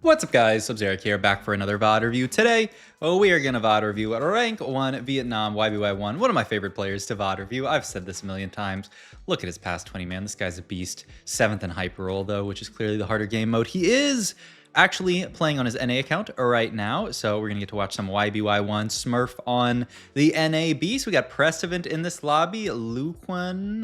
What's up guys, Sub-Zero here, back for another VOD review. Today, we are going to VOD review Rank 1 Vietnam YBY1, one of my favorite players to VOD review. I've said this a million times. Look at his past 20, man. This guy's a beast. 7th in Hyperroll, though, which is clearly the harder game mode. He is actually playing on his NA account right now, so we're going to get to watch some YBY1 Smurf on the NA beast. We got Precedent in this lobby, Luquan,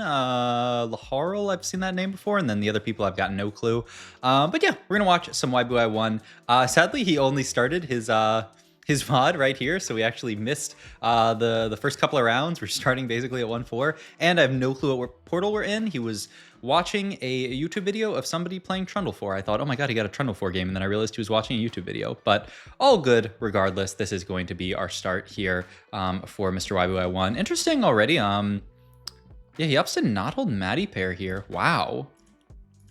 Laharl, I've seen that name before, and then the other people I've got no clue. But yeah, we're going to watch some YBY1. Sadly, he only started his VOD right here, so we actually missed the first couple of rounds. We're starting basically at 1-4, and I have no clue what portal we're in. He was watching a YouTube video of somebody playing Trundle 4. I thought, oh my god, he got a Trundle 4 game, and then I realized he was watching a YouTube video. But all good regardless. This is going to be our start here for Mr. YBY1. Interesting already. Yeah, he ups to not hold Maddie pair here. Wow.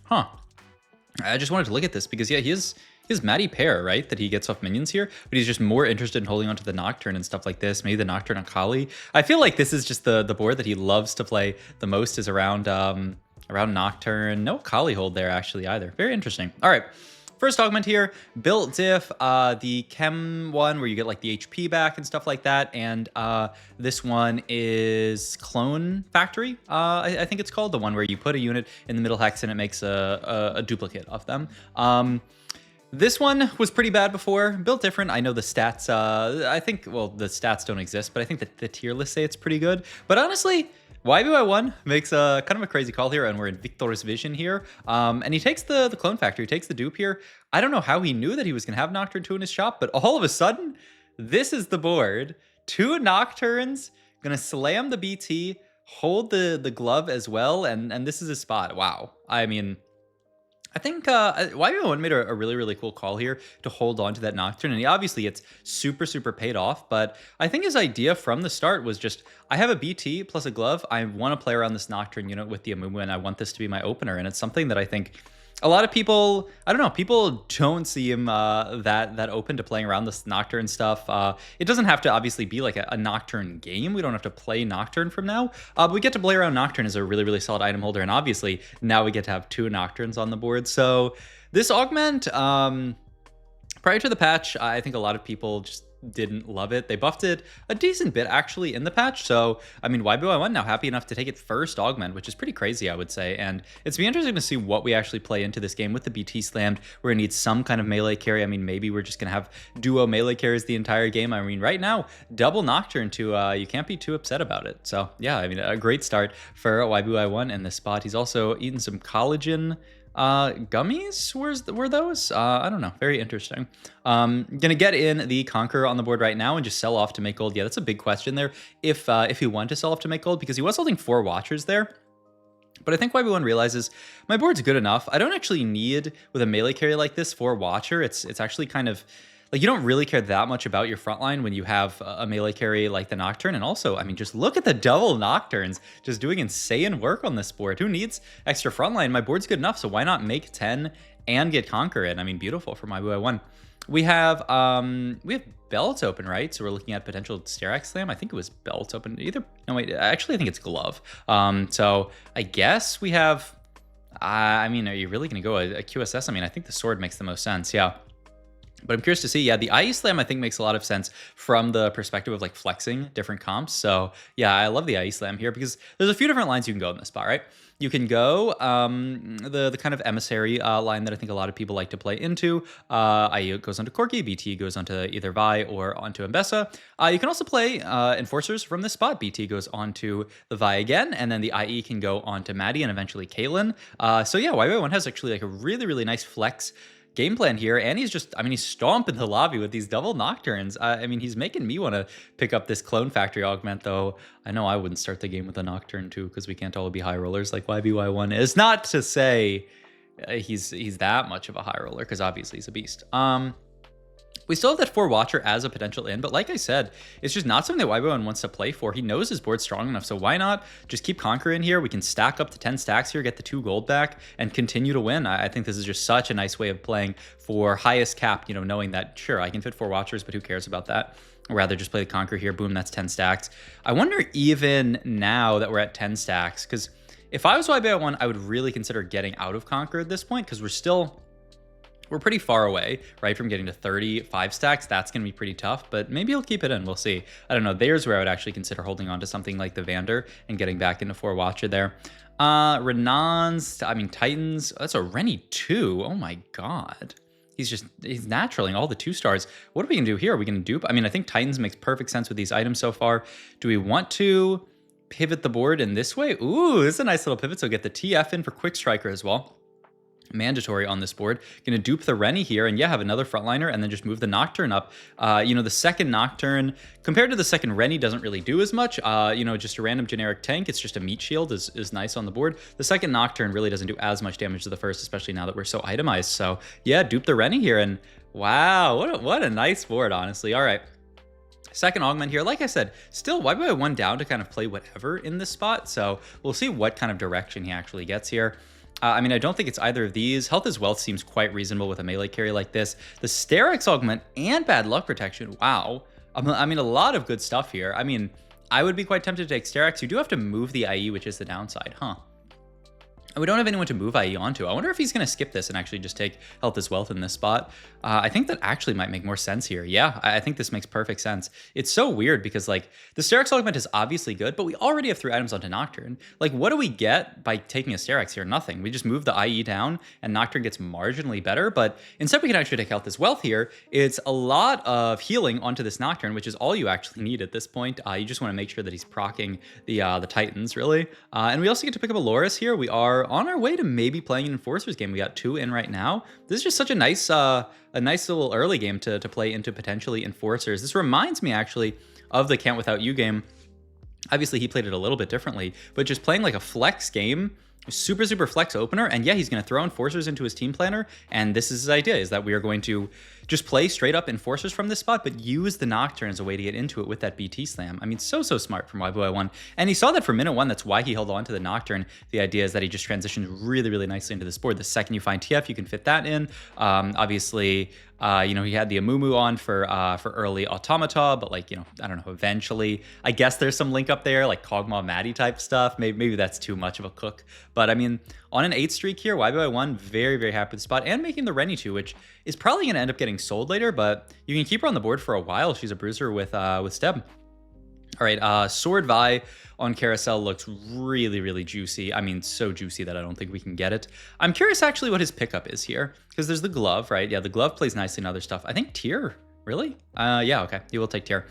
Huh. I just wanted to look at this because, yeah, he is Maddie pair, right? That he gets off minions here, but he's just more interested in holding onto the Nocturne and stuff like this. Maybe the Nocturne on Kali. I feel like this is just the board that he loves to play the most is around Nocturne. No Kali hold there actually either. Very interesting. All right. First augment here, built diff, the chem one where you get like the HP back and stuff like that. And this one is clone factory, I think it's called. The one where you put a unit in the middle hex and it makes a duplicate of them. This one was pretty bad before, built different. I know the stats, I think, well, the stats don't exist, but I think that the tier lists say it's pretty good. But honestly, YBY1 makes a kind of a crazy call here, and we're in Victor's Vision here. And he takes the clone factory, takes the dupe here. I don't know how he knew that he was going to have Nocturne 2 in his shop, but all of a sudden, this is the board. 2 Nocturnes, going to slam the BT, hold the glove as well, and this is his spot. Wow. I mean, I think YBY1 made a really, really cool call here to hold on to that Nocturne. And obviously it's super, super paid off. But I think his idea from the start was just, I have a BT plus a glove. I want to play around this Nocturne unit with the Amumu, and I want this to be my opener. And it's something that I think a lot of people, I don't know, people don't see him that open to playing around this Nocturne stuff. It doesn't have to obviously be like a Nocturne game. We don't have to play Nocturne from now. But we get to play around Nocturne as a really, really solid item holder. And obviously now we get to have 2 Nocturnes on the board. So this augment, prior to the patch, I think a lot of people just didn't love it. They buffed it a decent bit actually in the patch. So, I mean, YBY1 now happy enough to take it first augment, which is pretty crazy, I would say. And it's be interesting to see what we actually play into this game with the BT slammed. We're gonna need some kind of melee carry. I mean, maybe we're just gonna have duo melee carries the entire game. I mean, right now, double Nocturne to, you can't be too upset about it. So yeah, I mean, a great start for YBY1 in this spot. He's also eaten some collagen gummies were those? I don't know. Very interesting. Gonna get in the Conqueror on the board right now and just sell off to make gold. Yeah, that's a big question there. If he wanted to sell off to make gold, because he was holding 4 Watchers there. But I think YB1 realizes my board's good enough. I don't actually need, with a melee carry like this, 4 Watcher. It's actually kind of like, you don't really care that much about your frontline when you have a melee carry like the Nocturne. And also, I mean, just look at the double Nocturnes just doing insane work on this board. Who needs extra frontline? My board's good enough, so why not make 10 and get Conquer in? I mean, beautiful for my YBY1. We have belts open, right? So we're looking at potential Sterax Slam. I think it was belts open. Either, no wait, actually I think it's glove. So I guess we have, I mean, are you really gonna go a QSS? I mean, I think the sword makes the most sense, yeah. But I'm curious to see, yeah, the IE Slam I think makes a lot of sense from the perspective of like flexing different comps. So yeah, I love the IE Slam here because there's a few different lines you can go in this spot, right? You can go the kind of emissary line that I think a lot of people like to play into. IE goes onto Corki, BT goes onto either Vi or onto Mbessa. You can also play Enforcers from this spot. BT goes onto the Vi again, and then the IE can go onto Maddie and eventually Kaylin. So yeah, YY1 has actually like a really, really nice flex game plan here, and he's just, I mean, he's stomping the lobby with these double Nocturnes. I mean, he's making me want to pick up this clone factory augment, though I know I wouldn't start the game with a Nocturne too, because we can't all be high rollers like YBY1 is. Not to say he's that much of a high roller, because obviously he's a beast. We still have that 4 Watcher as a potential in, but like I said, it's just not something that YBY1 wants to play for. He knows his board's strong enough, so why not just keep Conquer in here? We can stack up to 10 stacks here, get the 2 gold back, and continue to win. I think this is just such a nice way of playing for highest cap, you know, knowing that, sure, I can fit 4 Watchers, but who cares about that? I'd rather just play the Conquer here. Boom, that's 10 stacks. I wonder even now that we're at 10 stacks, because if I was YBY1, I would really consider getting out of Conquer at this point, because we're still We're pretty far away, right, from getting to 35 stacks. That's going to be pretty tough, but maybe he'll keep it in. We'll see. I don't know. There's where I would actually consider holding on to something like the Vander and getting back into 4 Watcher there. Renans, I mean, Titans. That's a Rennie 2. Oh my God. He's naturaling all the 2 stars. What are we going to do here? Are we going to dupe? I mean, I think Titans makes perfect sense with these items so far. Do we want to pivot the board in this way? Ooh, this is a nice little pivot. So get the TF in for Quick Striker as well. Mandatory on this board. Gonna dupe the Rennie here and yeah, have another frontliner and then just move the Nocturne up. You know, the second Nocturne compared to the second Rennie doesn't really do as much. You know, just a random generic tank. It's just a meat shield is nice on the board. The second Nocturne really doesn't do as much damage as the first, especially now that we're so itemized. So yeah, dupe the Rennie here and wow, what a nice board, honestly. All right. Second augment here, like I said, still YBY1 down to kind of play whatever in this spot. So we'll see what kind of direction he actually gets here. I mean, I don't think it's either of these. Health as Wealth seems quite reasonable with a melee carry like this. The Sterex augment and bad luck protection. Wow. I mean, a lot of good stuff here. I mean, I would be quite tempted to take Sterex. You do have to move the IE, which is the downside, huh? And we don't have anyone to move IE onto. I wonder if he's going to skip this and actually just take Health as Wealth in this spot. I think that actually might make more sense here. Yeah, I think this makes perfect sense. It's so weird because, like, the Sterex augment is obviously good, but we already have 3 items onto Nocturne. Like, what do we get by taking a Sterex here? Nothing. We just move the IE down, and Nocturne gets marginally better, but instead we can actually take Health as Wealth here. It's a lot of healing onto this Nocturne, which is all you actually need at this point. You just want to make sure that he's proccing the Titans, really. And we also get to pick up a Loris here. We are on our way to maybe playing an Enforcers game. We got 2 in right now. This is just such a nice little early game to play into potentially Enforcers. This reminds me actually of the Can't Without You game. Obviously he played it a little bit differently, but just playing like a flex game, super flex opener, and yeah, he's going to throw Enforcers into his team planner, and this is his idea, is that we are going to just play straight up Enforcers from this spot, but use the Nocturne as a way to get into it with that BT slam. I mean, so smart from YBY1, and he saw that from minute 1. That's why he held on to the Nocturne. The idea is that he just transitions really nicely into this board. The second you find TF, you can fit that in. Obviously, you know, he had the Amumu on for early Automata, but like, you know, I don't know, eventually, I guess there's some link up there, like Kog'Maw Maddie type stuff. Maybe that's too much of a cook. But I mean, on an 8 streak here, YBY1 very happy with the spot, and making the Rennie 2, which is probably going to end up getting sold later, but you can keep her on the board for a while. She's a bruiser with Steb. All right, Sword Vi on Carousel looks really juicy. I mean, so juicy that I don't think we can get it. I'm curious actually what his pickup is here, because there's the glove, right? Yeah, the glove plays nicely in other stuff. I think Tier, really? Yeah, okay, he will take Tier.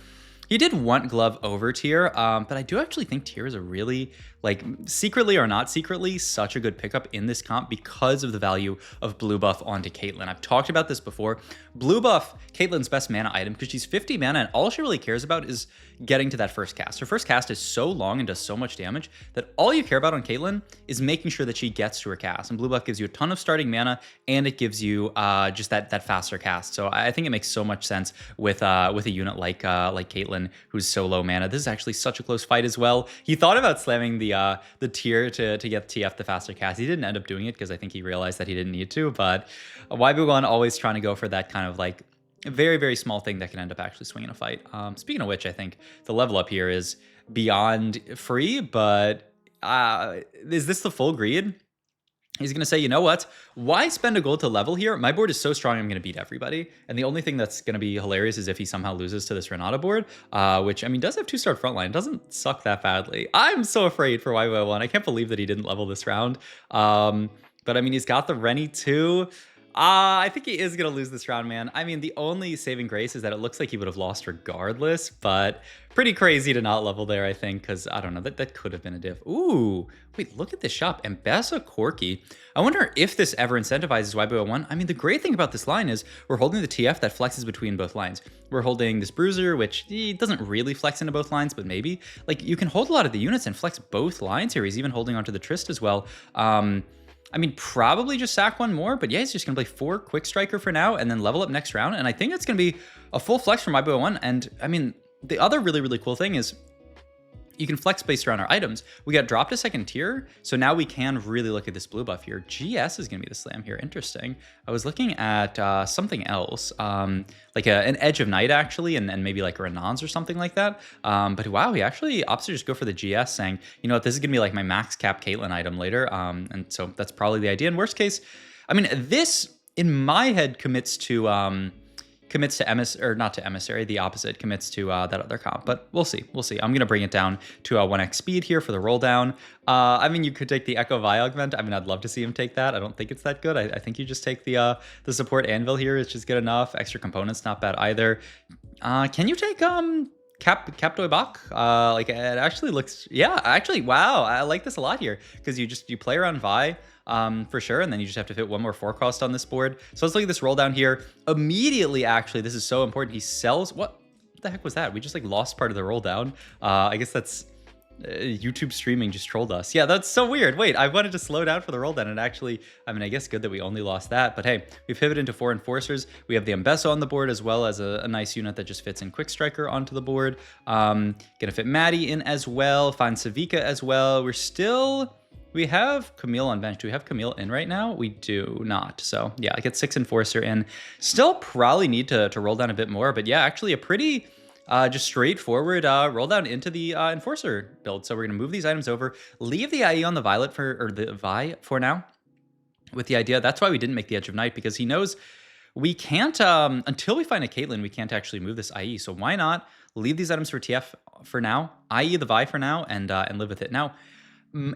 He did want glove over Tier, but I do actually think Tier is a really, like, secretly or not secretly, such a good pickup in this comp because of the value of blue buff onto Caitlyn. I've talked about this before. Blue buff, Caitlyn's best mana item, because she's 50 mana and all she really cares about is getting to that first cast. Her first cast is so long and does so much damage that all you care about on Caitlyn is making sure that she gets to her cast. And blue buff gives you a ton of starting mana, and it gives you just that faster cast. So I think it makes so much sense with a unit like Caitlyn, who's so low mana. This is actually such a close fight as well. He thought about slamming the Tier to get TF the faster cast. He didn't end up doing it because I think he realized that he didn't need to, but YB1 always trying to go for that kind of like very small thing that can end up actually swinging a fight. Speaking of which, I think the level up here is beyond free, but is this the full greed? He's going to say, you know what? Why spend a gold to level here? My board is so strong, I'm going to beat everybody. And the only thing that's going to be hilarious is if he somehow loses to this Renata board, which, I mean, does have 2-star frontline. It doesn't suck that badly. I'm so afraid for YY1. I can't believe that he didn't level this round. But, I mean, he's got the Rennie too. I think he is going to lose this round, man. I mean, the only saving grace is that it looks like he would have lost regardless, but pretty crazy to not level there, I think, because, I don't know, that could have been a diff. Ooh, wait, look at this shop. Mbessa Corky. I wonder if this ever incentivizes YBO1. I mean, the great thing about this line is we're holding the TF that flexes between both lines. We're holding this Bruiser, which doesn't really flex into both lines, but maybe. Like, you can hold a lot of the units and flex both lines here. He's even holding onto the Trist as well. I mean, probably just sack one more, but yeah, he's just going to play 4 Quick Striker for now and then level up next round. And I think it's going to be a full flex from YBO1. And I mean, the other really cool thing is you can flex based around our items. We got dropped a second tier, so now we can really look at this blue buff here. GS is going to be the slam here. Interesting. I was looking at something else, like an Edge of Night, actually, and maybe like a Renans or something like that. But wow, he actually opts to just go for the GS, saying, you know what, this is going to be like my max cap Caitlyn item later. And so that's probably the idea. In worst case, I mean, this in my head commits to or not to emissary, the opposite, commits to that other comp, but we'll see. I'm gonna bring it down to 1x speed here for the roll down. I mean, you could take the Echo Vi augment. I mean, I'd love to see him take that. I don't think it's that good. I think you just take the support anvil here. It's just good enough. Extra components, not bad either. Can you take Capdoi Bach? Like, it actually looks, yeah, actually, wow, I like this a lot here, because you play around Vi, for sure, and then you just have to fit one more 4 cost on this board. So let's look at this roll down here. Immediately, actually, this is so important. He sells, what the heck was that? We just like lost part of the roll down. I guess that's YouTube streaming just trolled us. Yeah, that's so weird. Wait, I wanted to slow down for the roll down, and actually, I mean, I guess good that we only lost that, but hey, we pivoted into 4 enforcers. We have the Embesso on the board, as well as a nice unit that just fits in Quick Striker onto the board. Gonna fit Maddie in as well, find Savika as well. We have Camille on bench. Do we have Camille in right now? We do not. So yeah, I get 6 enforcer in. Still probably need to roll down a bit more, but yeah, actually a pretty just straightforward roll down into the enforcer build. So we're gonna move these items over, leave the IE on the Violet the Vi for now, with the idea. That's why we didn't make the Edge of Night, because he knows we can't, until we find a Caitlyn, we can't actually move this IE. So why not leave these items for TF for now, IE the Vi for now, and live with it. Now,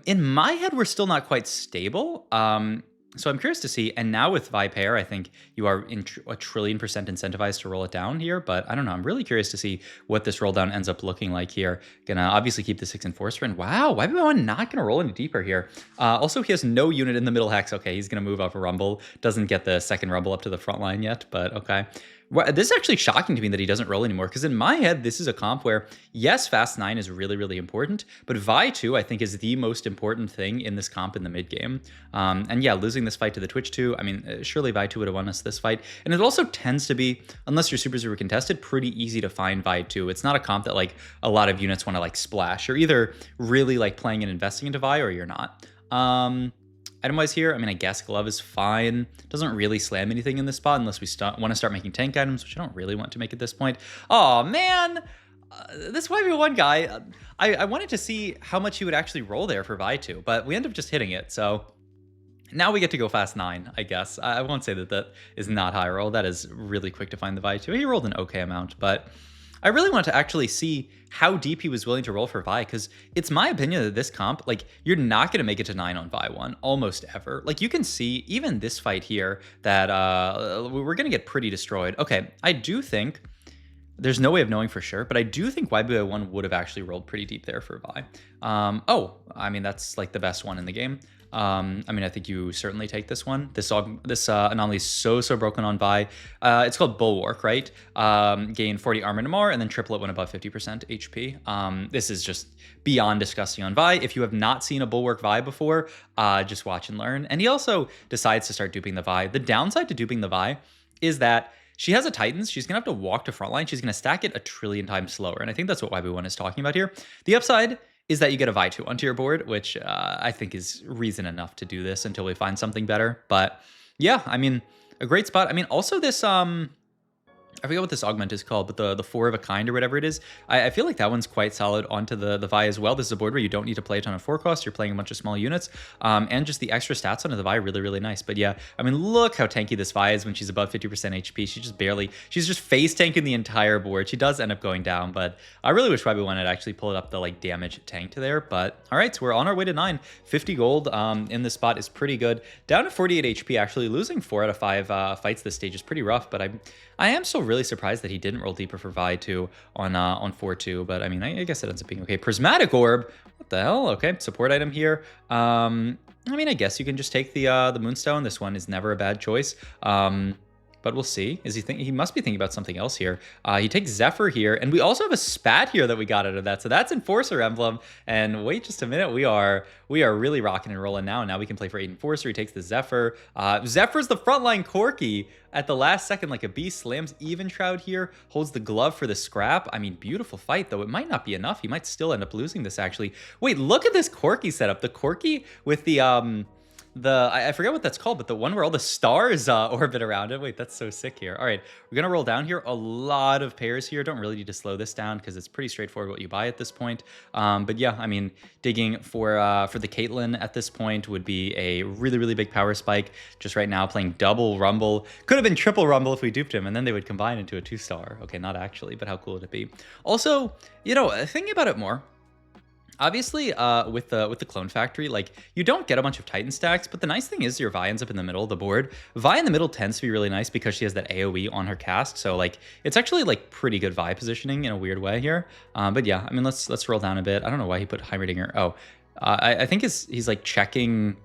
in my head, we're still not quite stable. So I'm curious to see. And now with Vi pair, I think you are in a trillion % incentivized to roll it down here. But I don't know. I'm really curious to see what this roll down ends up looking like here. Gonna obviously keep the 6 enforcer. And wow, why be not gonna roll any deeper here? Also, he has no unit in the middle hex. Okay, he's gonna move off a Rumble. Doesn't get the second Rumble up to the front line yet, but okay. Well, this is actually shocking to me that he doesn't roll anymore, because in my head, this is a comp where, yes, Fast 9 is really, really important, but Vi 2, I think, is the most important thing in this comp in the mid game. And yeah, losing this fight to the Twitch 2, I mean, surely Vi 2 would have won us this fight. And it also tends to be, unless you're super contested, pretty easy to find Vi 2. It's not a comp that like a lot of units want to like splash. You're either really like playing and investing into Vi, or you're not. Item-wise here, I mean, I guess Glove is fine. Doesn't really slam anything in this spot unless we want to start making tank items, which I don't really want to make at this point. Oh, man! This 5v1 guy, I wanted to see how much he would actually roll there for Vi 2, but we end up just hitting it, so now we get to go Fast 9, I guess. I won't say that that is not high roll. That is really quick to find the Vi 2. He rolled an okay amount, but I really want to actually see how deep he was willing to roll for Vi, because it's my opinion that this comp, like, you're not going to make it to 9 on Vi 1, almost ever. Like, you can see, even this fight here, that we're going to get pretty destroyed. Okay, I do think, there's no way of knowing for sure, but I do think YBI 1 would have actually rolled pretty deep there for Vi. Oh, I mean, that's like the best one in the game. I mean, I think you certainly take this one. This Anomaly is so broken on Vi. It's called Bulwark, right? Gain 40 armor and more, and then triple it when above 50% HP. This is just beyond disgusting on Vi. If you have not seen a Bulwark Vi before, just watch and learn. And he also decides to start duping the Vi. The downside to duping the Vi is that she has a Titans. She's going to have to walk to frontline. She's going to stack it a trillion times slower. And I think that's what YB1 is talking about here. The upside is that you get a Vi 2 onto your board, which I think is reason enough to do this until we find something better. But yeah, I mean, a great spot. I mean, also this, I forget what this augment is called, but the 4 of a kind or whatever it is. I feel like that one's quite solid onto the Vi as well. This is a board where you don't need to play a ton of 4 costs. You're playing a bunch of small units. And just the extra stats onto the Vi, really nice. But yeah, I mean, look how tanky this Vi is when she's above 50% HP. She's just face tanking the entire board. She does end up going down, but I really wish YB1 had actually pulled up the like damage tanked there. But all right, so we're on our way to 9. 50 gold in this spot is pretty good. Down to 48 HP, actually losing 4 out of 5 fights this stage is pretty rough, but I am still really surprised that he didn't roll deeper for Vi 2 on 4-2, but I mean, I guess it ends up being okay. Prismatic Orb, what the hell? Okay, support item here. I mean, I guess you can just take the Moonstone. This one is never a bad choice. But we'll see. He must be thinking about something else here. He takes Zephyr here, and we also have a Spat here that we got out of that. So that's Enforcer Emblem. And wait just a minute, we are really rocking and rolling now. Now we can play for 8 Enforcer. He takes the Zephyr. Zephyr's the frontline Corki at the last second, like a beast. Slams Even Shroud here, holds the glove for the scrap. I mean, beautiful fight, though. It might not be enough. He might still end up losing this, actually. Wait, look at this Corki setup. The Corki with the I forget what that's called, but the one where all the stars orbit around it. Wait, that's so sick here. All right, we're gonna roll down here. A lot of pairs here. Don't really need to slow this down because it's pretty straightforward what you buy at this point. But yeah, I mean, digging for the Caitlyn at this point would be a really, really big power spike. Just right now playing double Rumble. Could have been triple Rumble if we duped him, and then they would combine into a 2-star. Okay, not actually, but how cool would it be? Also, you know, thinking about it more, obviously, with the clone factory, like, you don't get a bunch of Titan stacks, but the nice thing is your Vi ends up in the middle of the board. Vi in the middle tends to be really nice because she has that AoE on her cast, so like it's actually like pretty good Vi positioning in a weird way here. But yeah, I mean, let's roll down a bit. I don't know why he put Heimerdinger. Oh, I think he's like checking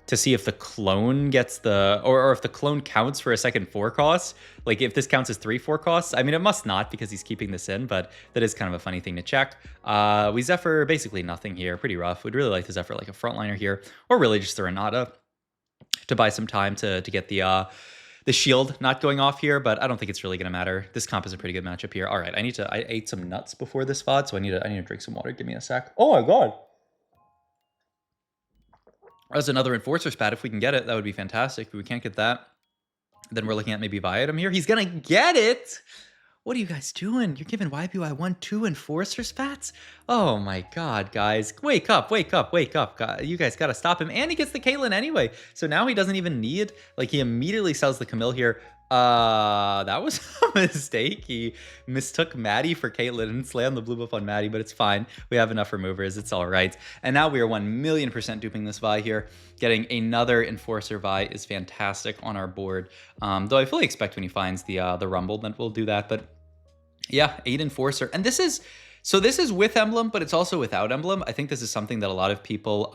to see if the clone gets the, or if the clone counts for a second 4 cost. Like if this counts as 3 4 costs. I mean, it must not because he's keeping this in, but that is kind of a funny thing to check. We Zephyr basically nothing here, pretty rough. We'd really like to Zephyr like a frontliner here, or really just the Renata to buy some time to get the shield not going off here, but I don't think it's really gonna matter. This comp is a pretty good matchup here. All right, I ate some nuts before this VOD, so I need to drink some water. Give me a sec. Oh my God. As another Enforcer spat, if we can get it, that would be fantastic. If we can't get that, then we're looking at maybe buy item here. He's gonna get it! What are you guys doing? You're giving YBY1 2 Enforcer spats? Oh my God, guys. Wake up, wake up, wake up. God, you guys gotta stop him. And he gets the Caitlyn anyway. So now he doesn't even need, like, he immediately sells the Camille here. That was a mistake. He mistook Maddie for Caitlyn and slammed the blue buff on Maddie, but it's fine. We have enough removers. It's all right. And now we are 1,000,000% duping this Vi here. Getting another Enforcer Vi is fantastic on our board. Though I fully expect when he finds the Rumble, then we'll do that. But yeah, 8 Enforcer. And this is with Emblem, but it's also without Emblem. I think this is something that a lot of people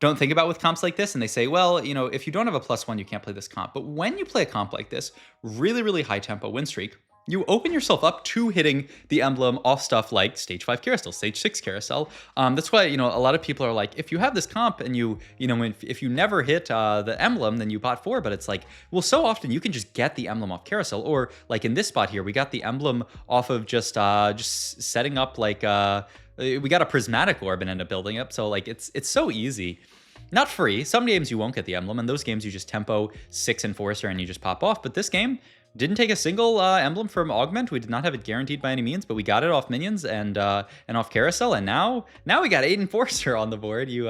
don't think about with comps like this, and they say, well, you know, if you don't have a +1, you can't play this comp. But when you play a comp like this, really, really high tempo win streak, you open yourself up to hitting the emblem off stuff like stage 5 carousel, stage 6 carousel. That's why, you know, a lot of people are like, if you have this comp and you know, if you never hit the emblem, then you bought 4. But it's like, well, so often you can just get the emblem off carousel, or like in this spot here, we got the emblem off of just setting up like we got a prismatic orb and end up building up. So like it's so easy. Not free. Some games you won't get the emblem, and those games you just tempo 6 Enforcer and you just pop off. But this game didn't take a single emblem from augment. We did not have it guaranteed by any means, but we got it off minions and off carousel, and now we got 8 Enforcer on the board. You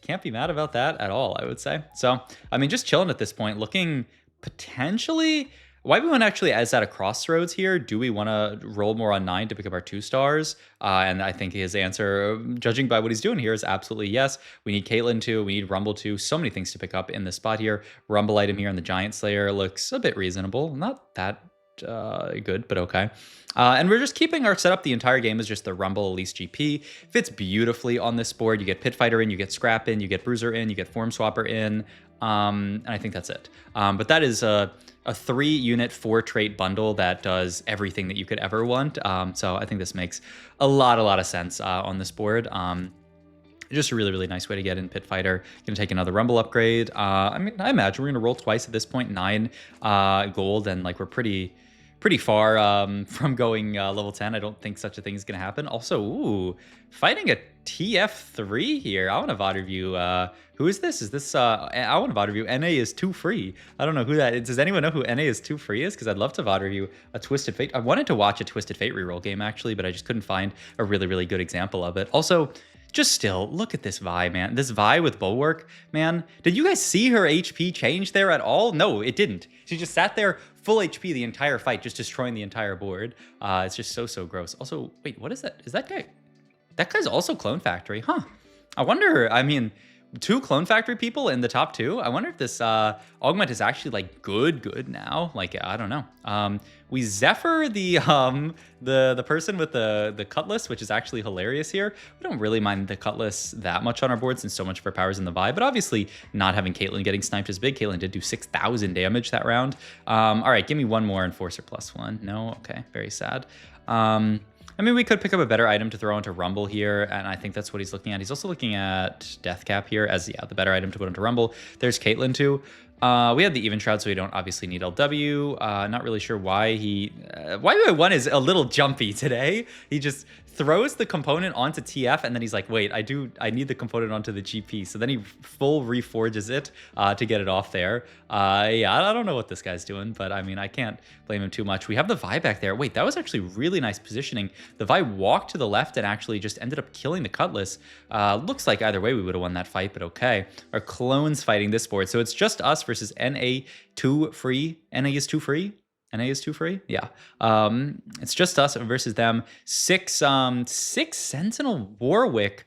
can't be mad about that at all, I would say. So I mean, just chilling at this point, looking potentially. YB1 actually is at a crossroads here. Do we want to roll more on 9 to pick up our 2 stars? And I think his answer, judging by what he's doing here, is absolutely yes. We need Caitlyn too. We need Rumble too. So many things to pick up in this spot here. Rumble item here in the Giant Slayer looks a bit reasonable. Not that good, but okay. And we're just keeping our setup the entire game as just the Rumble Elise GP. Fits beautifully on this board. You get Pit Fighter in, you get Scrap in, you get Bruiser in, you get Form Swapper in. And I think that's it. But that is a 3-unit 4-trait bundle that does everything that you could ever want. So I think this makes a lot of sense on this board. Just a really, really nice way to get in Pit Fighter. Gonna take another Rumble upgrade. I mean, I imagine we're gonna roll twice at this point, 9 gold, and like we're pretty far from going level 10. I don't think such a thing is gonna happen. Also, ooh, fighting a TF3 here. I want to VOD review. Who is this? Is this I want to VOD review NA is 2 free. I don't know who that is. Does anyone know who NA is 2 free is? Because I'd love to VOD review a Twisted Fate. I wanted to watch a Twisted Fate reroll game actually, but I just couldn't find a really, really good example of it. Also, just still, look at this Vi, man. This Vi with Bulwark, man. Did you guys see her HP change there at all? No, it didn't. She just sat there full HP the entire fight, just destroying the entire board. It's just so gross. Also, wait, what is that? Is that guy? That guy's also Clone Factory, huh? I wonder, I mean, 2 Clone Factory people in the top 2. I wonder if this augment is actually like good now. Like, I don't know. We Zephyr the person with the cutlass, which is actually hilarious here. We don't really mind the cutlass that much on our board since so much of our power is in the Vi, but obviously not having Caitlyn getting sniped is big. Caitlyn did do 6,000 damage that round. All right, give me one more Enforcer +1. No, okay, very sad. I mean, we could pick up a better item to throw into Rumble here, and I think that's what he's looking at. He's also looking at Death Cap here as, yeah, the better item to put into Rumble. There's Caitlyn too. We have the even shroud, so we don't obviously need LW. Not really sure why why one is a little jumpy today. He just throws the component onto TF, and then he's like, wait, I need the component onto the GP. So then he full reforges it to get it off there. Yeah, I don't know what this guy's doing, but I mean, I can't blame him too much. We have the Vi back there. Wait, that was actually really nice positioning. The Vi walked to the left and actually just ended up killing the Cutlass. Looks like either way we would have won that fight, but okay. Our clones fighting this board. So it's just us versus NA2 free. NA is 2 free. NA is 2 free? Yeah. It's just us versus them. Six Sentinel Warwick.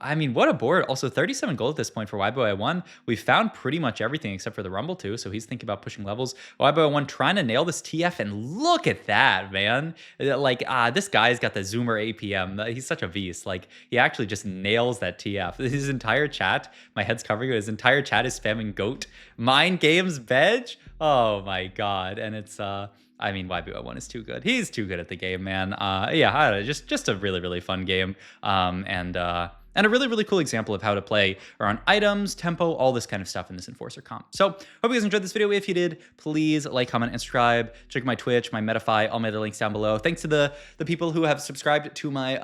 I mean, what a board. Also, 37 gold at this point for YBY1. We found pretty much everything except for the Rumble too, so he's thinking about pushing levels. YBY1 trying to nail this TF, and look at that, man. Like, this guy's got the Zoomer APM. He's such a beast. Like, he actually just nails that TF. His entire chat, my head's covering it, his entire chat is spamming GOAT. Mind games, veg? Oh my god. And it's, I mean, YBY1 is too good. He's too good at the game, man. Yeah, I don't know, just a really, really fun game. And a really, really cool example of how to play around items, tempo, all this kind of stuff in this Enforcer comp. So, hope you guys enjoyed this video. If you did, please like, comment, and subscribe. Check my Twitch, my Metafy, all my other links down below. Thanks to the people who have subscribed to my,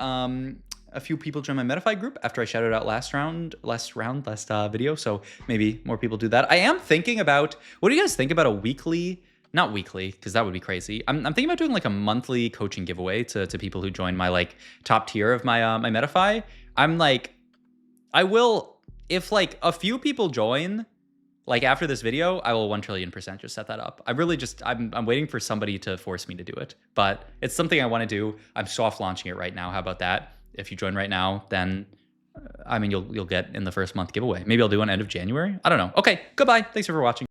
a few people joined my Metafy group after I shouted out last video. So maybe more people do that. I am thinking about, what do you guys think about a weekly, not weekly, because that would be crazy. I'm thinking about doing like a monthly coaching giveaway to people who join my like top tier of my my Metafy. I'm like, I will, if like a few people join, like after this video, I will 1,000,000,000% just set that up. I really just, I'm waiting for somebody to force me to do it, but it's something I want to do. I'm soft launching it right now. How about that? If you join right now, then I mean, you'll get in the first month giveaway. Maybe I'll do one end of January. I don't know. Okay, goodbye. Thanks for watching.